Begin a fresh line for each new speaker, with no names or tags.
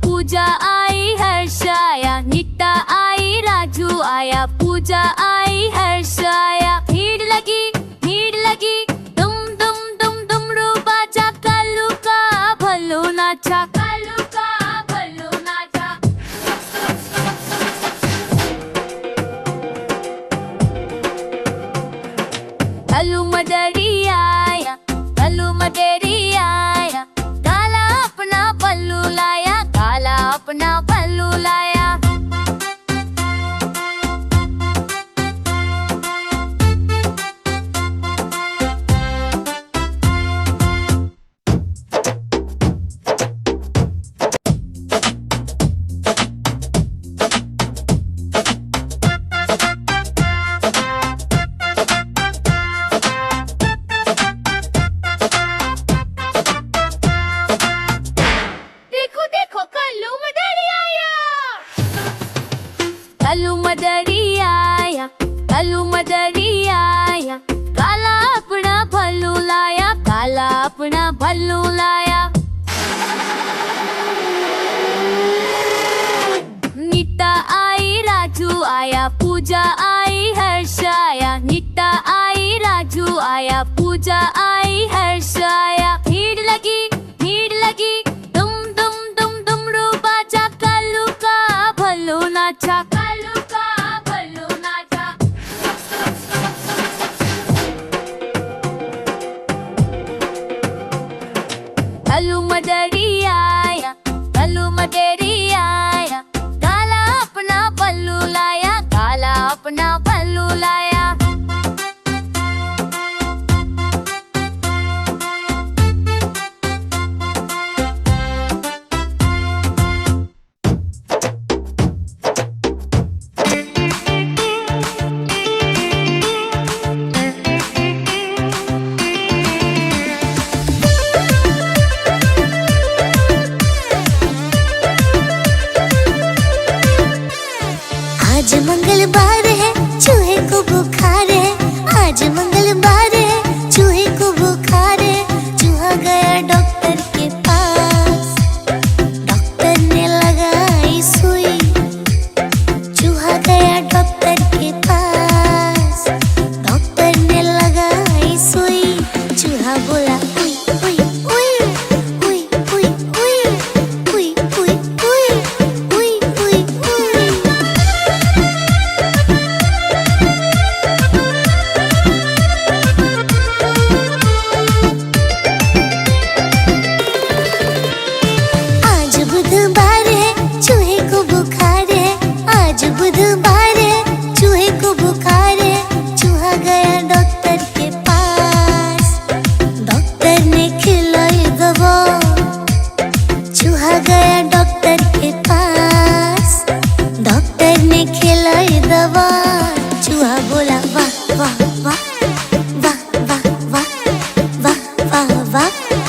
पूजा आई, हर्ष आया, नीता आई, राजू आया, पूजा आई, हर्ष आया। भीड़ लगी, दुम दुम दुम डमरू बाजा, कालू का भल्लू नाचा, कालू का भल्लू नाचा। भल्लू मदरी आया, भल्लू मदरी आया, काला अपना भल्लू लाया, काला अपना भल्लू लाया। भल्लू मदरी आया, भल्लू मदरी आया, काला अपना भल्लू लाया, काला अपना भल्लू लाया। नीता आई, राजू आया, पूजा आई, हर्ष आया, नीता आई, राजू आया, पूजा आई, हर्ष आया। भीड़ लगी, दुम दुम दुम डमरू बाजा, कालू का भल्लू नाचा, कालू का भल्लू नाचा। भल्लू मदरी आया, भल्लू मदरी आया, काला अपना भल्लू लाया, काला अपना भल्लू लाया।
आज मंगलवार है, चूहे को बुखार है, आज मंगलवार है, चूहे को बुखार है। चूहा गया डॉक्टर के पास, डॉक्टर ने लगाई सुई। चूहा गया डॉक्टर के पास, डॉक्टर ने लगाई सुई। चूहा बोला उई उई उई उई उई उई उई उई उई उई उई। आज बुधवार है, चूहे को बुखार है, आज बुधवार है, चूहे को बुखार है। चूहा गया डॉक्टर के पास, डॉक्टर ने खिलाई दवा। चूहा गया डॉक्टर के पास, डॉक्टर ने खिलाई दवा। चूहा बोला वाह वाह वाह वाह वाह वाह वाह वाह वाह।